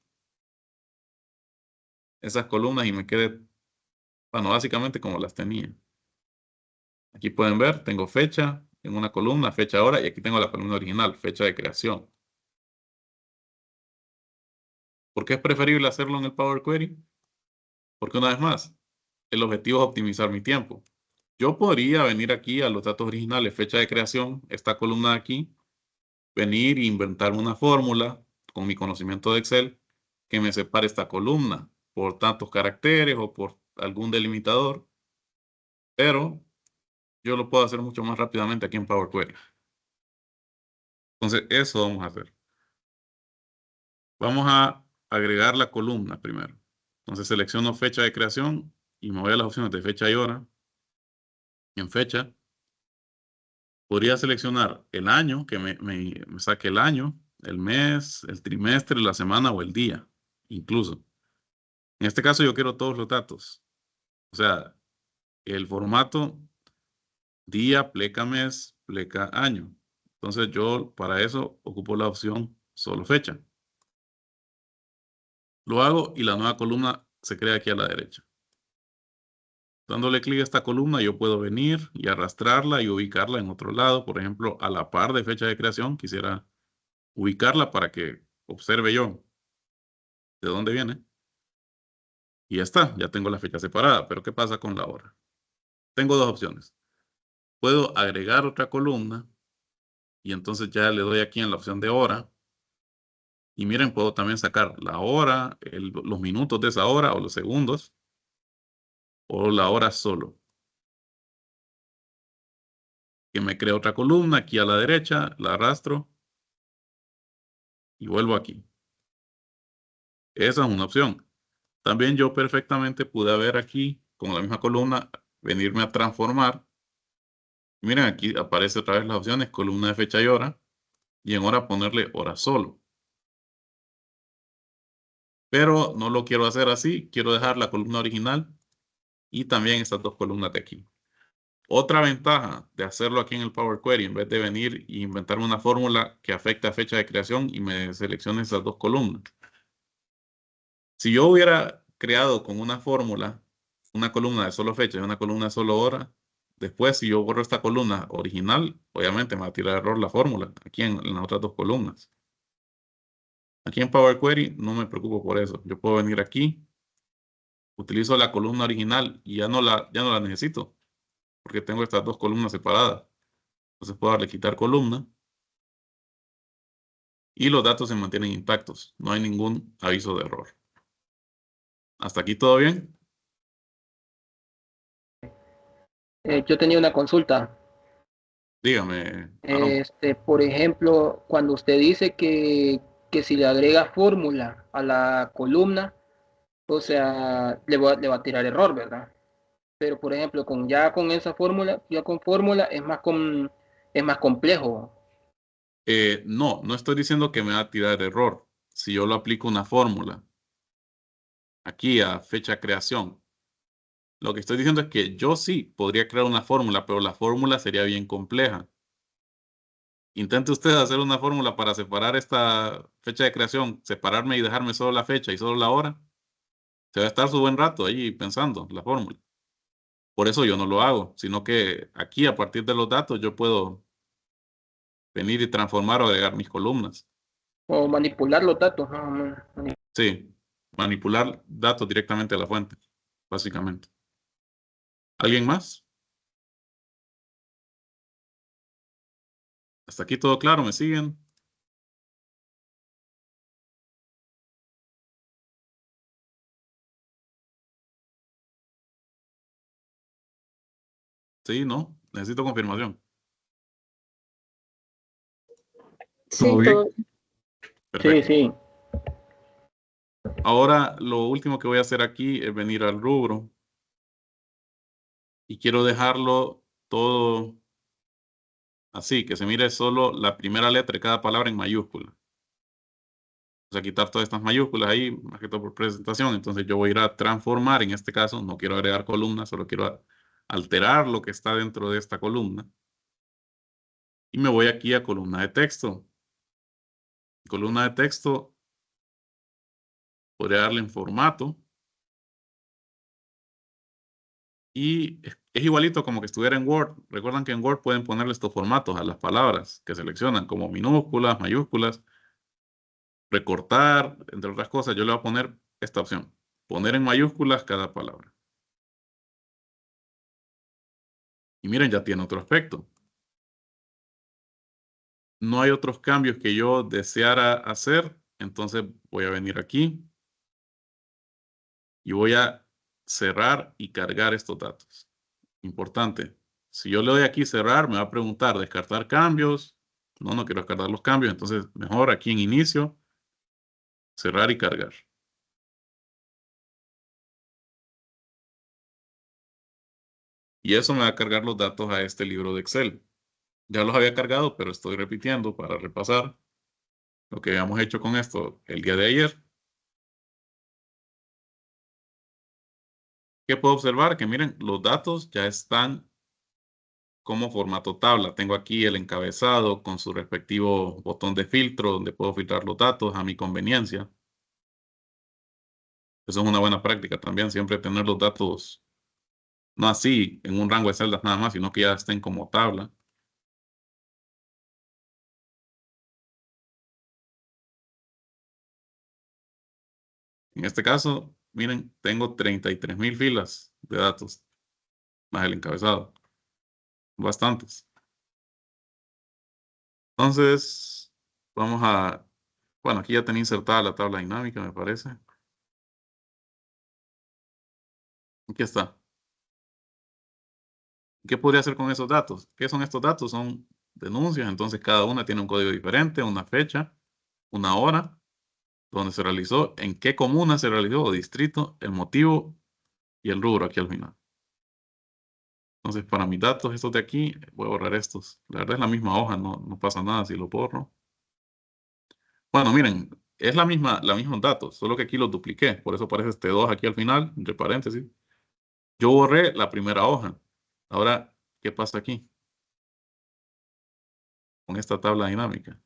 esas columnas y me quede, bueno, básicamente como las tenía? Aquí pueden ver, tengo fecha en una columna, fecha hora, y aquí tengo la columna original, fecha de creación. ¿Por qué es preferible hacerlo en el Power Query? Porque una vez más, el objetivo es optimizar mi tiempo. Yo podría venir aquí a los datos originales, fecha de creación, esta columna de aquí, venir e inventar una fórmula con mi conocimiento de Excel que me separe esta columna por tantos caracteres o por algún delimitador, pero yo lo puedo hacer mucho más rápidamente aquí en Power Query. Entonces, eso vamos a hacer. Vamos a agregar la columna primero. Entonces, selecciono fecha de creación y me voy a las opciones de fecha y hora. En fecha, podría seleccionar el año, que me saque el año, el mes, el trimestre, la semana o el día, incluso. En este caso yo quiero todos los datos. O sea, el formato día, pleca mes, pleca año. Entonces yo para eso ocupo la opción solo fecha. Lo hago y la nueva columna se crea aquí a la derecha. Dándole clic a esta columna yo puedo venir y arrastrarla y ubicarla en otro lado. Por ejemplo, a la par de fecha de creación quisiera ubicarla para que observe yo de dónde viene. Y ya está, ya tengo la fecha separada. Pero ¿qué pasa con la hora? Tengo dos opciones. Puedo agregar otra columna y entonces ya le doy aquí en la opción de hora. Y miren, puedo también sacar la hora, los minutos de esa hora o los segundos o la hora solo. Que me crea otra columna aquí a la derecha, la arrastro y vuelvo aquí. Esa es una opción. También yo perfectamente pude ver aquí con la misma columna, venirme a transformar. Miren, aquí aparece otra vez las opciones, columna de fecha y hora. Y en hora ponerle hora solo. Pero no lo quiero hacer así. Quiero dejar la columna original y también estas dos columnas de aquí. Otra ventaja de hacerlo aquí en el Power Query, en vez de venir e inventarme una fórmula que afecta a fecha de creación y me seleccione esas dos columnas. Si yo hubiera creado con una fórmula, una columna de solo fecha y una columna de solo hora, después si yo borro esta columna original, obviamente me va a tirar error la fórmula, aquí en las otras dos columnas. Aquí en Power Query no me preocupo por eso. Yo puedo venir aquí, utilizo la columna original y ya no la necesito, porque tengo estas dos columnas separadas. Entonces puedo darle quitar columna y los datos se mantienen intactos. No hay ningún aviso de error. ¿Hasta aquí todo bien? Yo tenía una consulta. Dígame, Aaron. Por ejemplo, cuando usted dice que si le agrega fórmula a la columna, o sea, le va a tirar error, ¿verdad? Pero por ejemplo, ya con esa fórmula, ya con fórmula es más complejo. No estoy diciendo que me va a tirar error. Si yo lo aplico una fórmula aquí a fecha de creación, lo que estoy diciendo es que yo sí podría crear una fórmula, pero la fórmula sería bien compleja. Intente usted hacer una fórmula para separar esta fecha de creación, separarme y dejarme solo la fecha y solo la hora. Se va a estar su buen rato ahí pensando la fórmula. Por eso yo no lo hago, sino que aquí a partir de los datos yo puedo venir y transformar o agregar mis columnas. O manipular los datos, ¿no? Sí, manipular datos directamente a la fuente, básicamente. ¿Alguien más? Hasta aquí todo claro, ¿me siguen? Sí, ¿no? Necesito confirmación. Sí, ¿Todo bien? todo. Sí, Perfecto. sí. Ahora lo último que voy a hacer aquí es venir al rubro y quiero dejarlo todo así, que se mire solo la primera letra de cada palabra en mayúscula. O sea, quitar todas estas mayúsculas ahí, más que todo por presentación. Entonces yo voy a ir a transformar, en este caso, no quiero agregar columnas, solo quiero alterar lo que está dentro de esta columna. Y me voy aquí a columna de texto. Columna de texto, podría darle en formato. Y es igualito como que estuviera en Word. Recuerdan que en Word pueden ponerle estos formatos a las palabras que seleccionan, como minúsculas, mayúsculas, recortar, entre otras cosas. Yo le voy a poner esta opción, poner en mayúsculas cada palabra. Y miren, ya tiene otro aspecto. No hay otros cambios que yo deseara hacer, entonces voy a venir aquí y voy a cerrar y cargar estos datos. Importante. Si yo le doy aquí cerrar, me va a preguntar descartar cambios. No quiero descartar los cambios, entonces mejor aquí en inicio, cerrar y cargar. Y eso me va a cargar los datos a este libro de Excel. Ya los había cargado, pero estoy repitiendo para repasar lo que habíamos hecho con esto el día de ayer. ¿Qué puedo observar? Que miren, los datos ya están como formato tabla. Tengo aquí el encabezado con su respectivo botón de filtro donde puedo filtrar los datos a mi conveniencia. Eso es una buena práctica también, siempre tener los datos no así en un rango de celdas nada más, sino que ya estén como tabla. En este caso, miren, tengo 33,000 filas de datos, más el encabezado. Bastantes. Entonces, vamos a... Bueno, aquí ya tenía insertada la tabla dinámica, me parece. Aquí está. ¿Qué podría hacer con esos datos? ¿Qué son estos datos? Son denuncias, entonces cada una tiene un código diferente, una fecha, una hora, donde se realizó, en qué comuna se realizó o distrito, el motivo y el rubro aquí al final. Entonces, para mis datos, estos de aquí, voy a borrar estos. La verdad es la misma hoja, no pasa nada si lo borro. Bueno, miren, es la misma datos, solo que aquí los dupliqué. Por eso aparece este 2 aquí al final, entre paréntesis. Yo borré la primera hoja. Ahora, ¿Qué pasa aquí? Con esta tabla dinámica.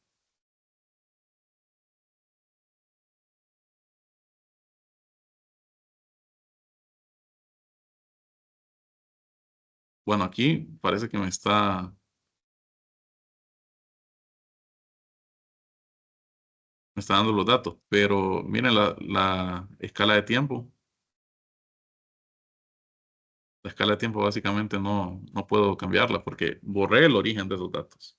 Bueno, aquí parece que me está dando los datos, pero miren la escala de tiempo. La escala de tiempo básicamente no puedo cambiarla porque borré el origen de esos datos.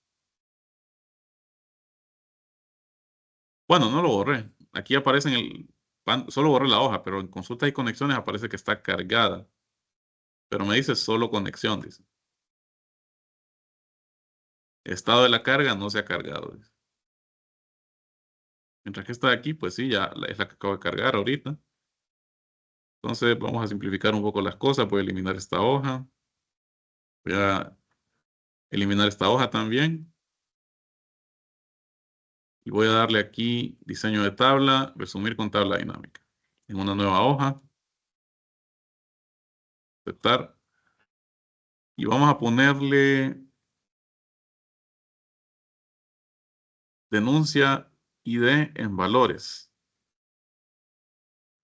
Bueno, no lo borré. Aquí aparece solo borré la hoja, pero en consultas y conexiones aparece que está cargada. Pero me dice solo conexión, dice. Estado de la carga no se ha cargado, dice. Mientras que está aquí, pues sí, ya es la que acabo de cargar ahorita. Entonces vamos a simplificar un poco las cosas. Voy a eliminar esta hoja. Voy a eliminar esta hoja también. Y voy a darle aquí diseño de tabla, resumir con tabla dinámica. En una nueva hoja. Aceptar. Y vamos a ponerle denuncia ID en valores.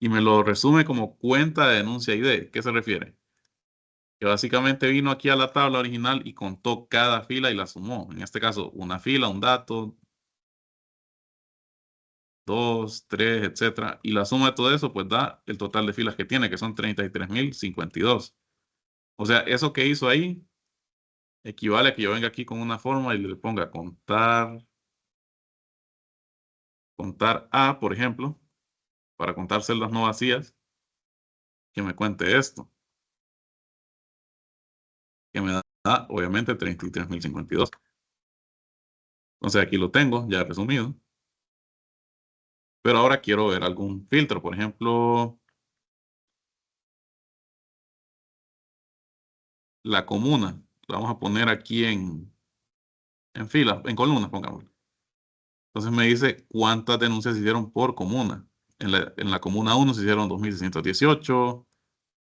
Y me lo resume como cuenta de denuncia ID. ¿Qué se refiere? Que básicamente vino aquí a la tabla original y contó cada fila y la sumó. En este caso, una fila, un dato, 2, 3, etcétera. Y la suma de todo eso, pues da el total de filas que tiene, que son 33.052. O sea, eso que hizo ahí equivale a que yo venga aquí con una forma y le ponga contar A, por ejemplo, para contar celdas no vacías, que me cuente esto, que me da obviamente 33.052. Entonces aquí lo tengo ya resumido. Pero ahora quiero ver algún filtro, por ejemplo, la comuna. La vamos a poner aquí en filas, en columnas, pongamos. Entonces me dice cuántas denuncias se hicieron por comuna. En la comuna 1 se hicieron 2.618,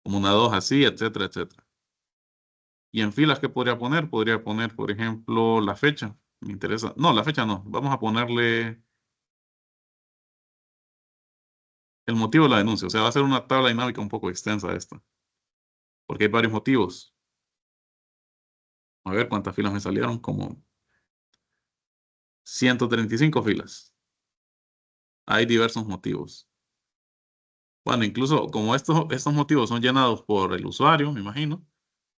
comuna 2 así, etcétera, etcétera. Y en filas, ¿qué podría poner? Podría poner, por ejemplo, la fecha. Me interesa. No, la fecha no. Vamos a ponerle el motivo de la denuncia. O sea, va a ser una tabla dinámica un poco extensa esta. Porque hay varios motivos. A ver cuántas filas me salieron. Como 135 filas. Hay diversos motivos. Bueno, incluso como estos motivos son llenados por el usuario, me imagino.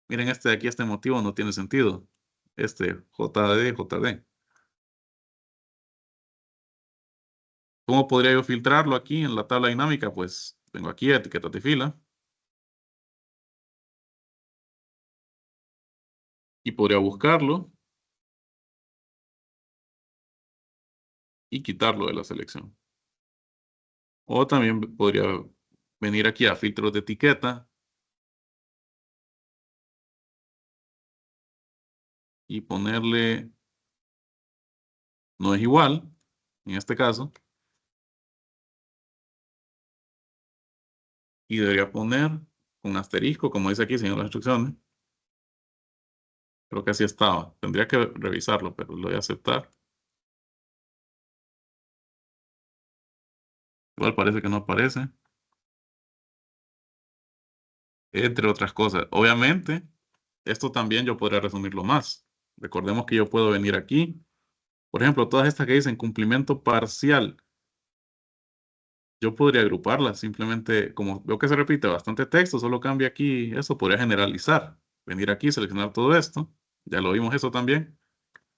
Miren, este de aquí, este motivo no tiene sentido. Este JD. ¿Cómo podría yo filtrarlo aquí en la tabla dinámica? Pues tengo aquí etiquetas de fila. Y podría buscarlo y quitarlo de la selección. O también podría venir aquí a filtros de etiqueta y ponerle no es igual, en este caso. Y debería poner un asterisco, como dice aquí, señor, las instrucciones. Creo que así estaba. Tendría que revisarlo, pero lo voy a aceptar. Igual parece que no aparece. Entre otras cosas. Obviamente, esto también yo podría resumirlo más. Recordemos que yo puedo venir aquí. Por ejemplo, todas estas que dicen cumplimiento parcial. Yo podría agruparlas. Simplemente, como veo que se repite bastante texto, solo cambia aquí eso. Podría generalizar. Venir aquí, seleccionar todo esto. Ya lo vimos eso también.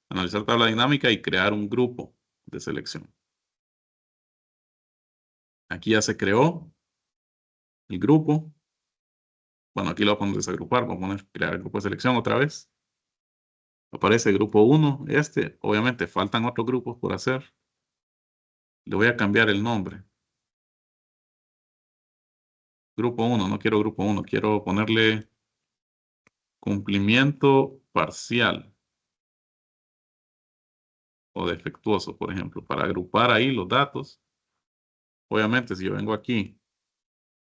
Analizar tabla dinámica y crear un grupo de selección. Aquí ya se creó el grupo. Bueno, aquí lo voy a poner desagrupar. Voy a poner crear el grupo de selección otra vez. Aparece grupo 1. Obviamente, faltan otros grupos por hacer. Le voy a cambiar el nombre. Grupo 1, no quiero grupo 1. Quiero ponerle cumplimiento parcial o defectuoso, por ejemplo, para agrupar ahí los datos. Obviamente, si yo vengo aquí,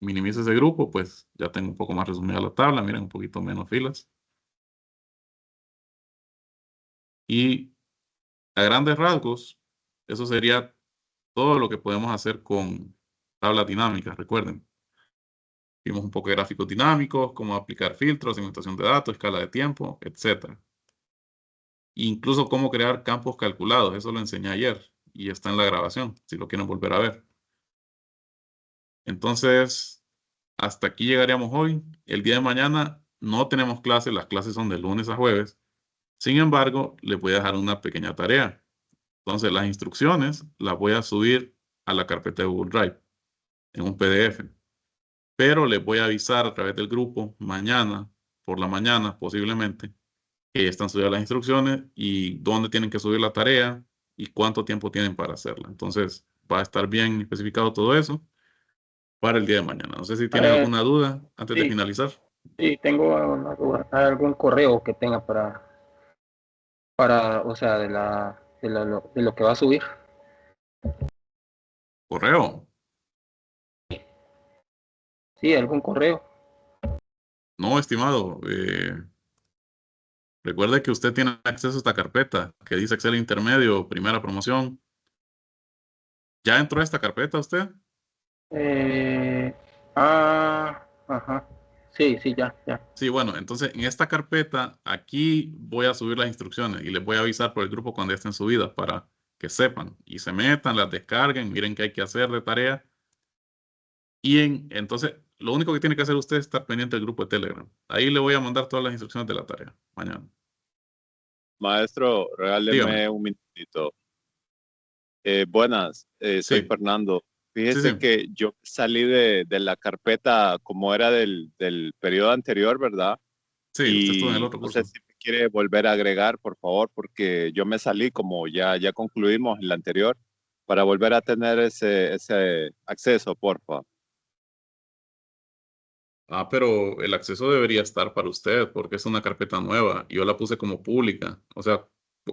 minimizo ese grupo, pues ya tengo un poco más resumida la tabla. Miren, un poquito menos filas. Y a grandes rasgos, eso sería todo lo que podemos hacer con tablas dinámicas, recuerden. Vimos un poco de gráficos dinámicos, cómo aplicar filtros, segmentación de datos, escala de tiempo, etc. Incluso cómo crear campos calculados. Eso lo enseñé ayer y está en la grabación, si lo quieren volver a ver. Entonces, hasta aquí llegaríamos hoy. El día de mañana no tenemos clases, las clases son de lunes a jueves. Sin embargo, les voy a dejar una pequeña tarea. Entonces, las instrucciones las voy a subir a la carpeta de Google Drive en un PDF. Pero les voy a avisar a través del grupo mañana, por la mañana posiblemente, que ya están subidas las instrucciones y dónde tienen que subir la tarea y cuánto tiempo tienen para hacerla. Entonces, va a estar bien especificado todo eso para el día de mañana. No sé si tienen alguna duda antes de Sí, finalizar. sí, tengo una duda. ¿Hay algún correo que tenga o sea, de lo que va a subir? Correo. Sí, algún correo. No, estimado. Recuerde que usted tiene acceso a esta carpeta que dice Excel Intermedio, primera promoción. ¿Ya entró a esta carpeta usted? Ajá. Sí, sí, ya. Sí, bueno, entonces en esta carpeta aquí voy a subir las instrucciones y les voy a avisar por el grupo cuando ya estén subidas para que sepan y se metan, las descarguen, miren qué hay que hacer de tarea. Y entonces lo único que tiene que hacer usted es estar pendiente del grupo de Telegram. Ahí le voy a mandar todas las instrucciones de la tarea mañana. Maestro, Dígame. regáleme un minutito. Buenas, soy Sí, Fernando. sí, Fíjese sí. que yo salí de la carpeta como era del periodo anterior, ¿verdad? Sí, usted estuvo en el Y otro no sé curso. si me quiere volver a agregar, por favor, porque yo me salí como ya concluimos el anterior, para volver a tener ese acceso, por favor. Ah, pero el acceso debería estar para usted porque es una carpeta nueva. Yo la puse como pública. O sea,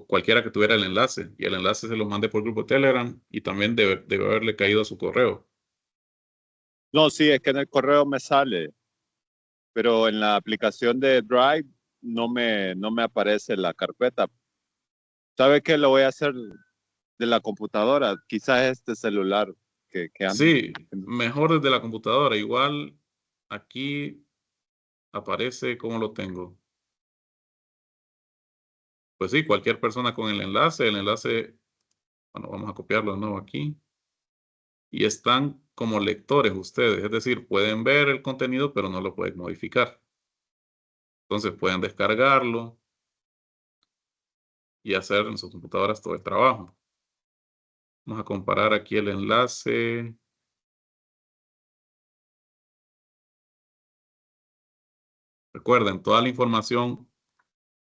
cualquiera que tuviera el enlace. Y el enlace se lo mandé por grupo de Telegram y también debe haberle caído a su correo. No, sí, es que en el correo me sale, pero en la aplicación de Drive no me aparece la carpeta. ¿Sabe qué? Lo voy a hacer de la computadora, quizás este celular que ando. Sí, mejor desde la computadora. Igual aquí aparece cómo lo tengo. Pues sí, cualquier persona con el enlace, bueno, vamos a copiarlo de nuevo aquí. Y están como lectores ustedes, es decir, pueden ver el contenido, pero no lo pueden modificar. Entonces pueden descargarlo y hacer en sus computadoras todo el trabajo. Vamos a comparar aquí el enlace. Recuerden, toda la información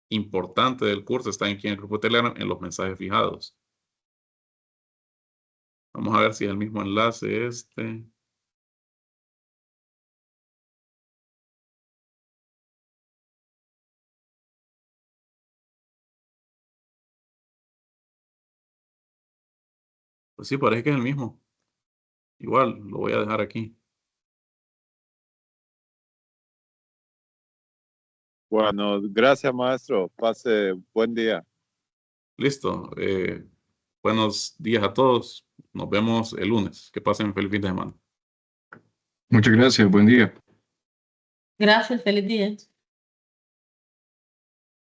importante del curso está aquí en el grupo de Telegram en los mensajes fijados. Vamos a ver si es el mismo enlace este. Pues sí, parece que es el mismo. Igual, lo voy a dejar aquí. Bueno, gracias, maestro. Pase buen día. Listo. Buenos días a todos. Nos vemos el lunes. Que pasen feliz fin de semana. Muchas gracias, buen día. Gracias, feliz día.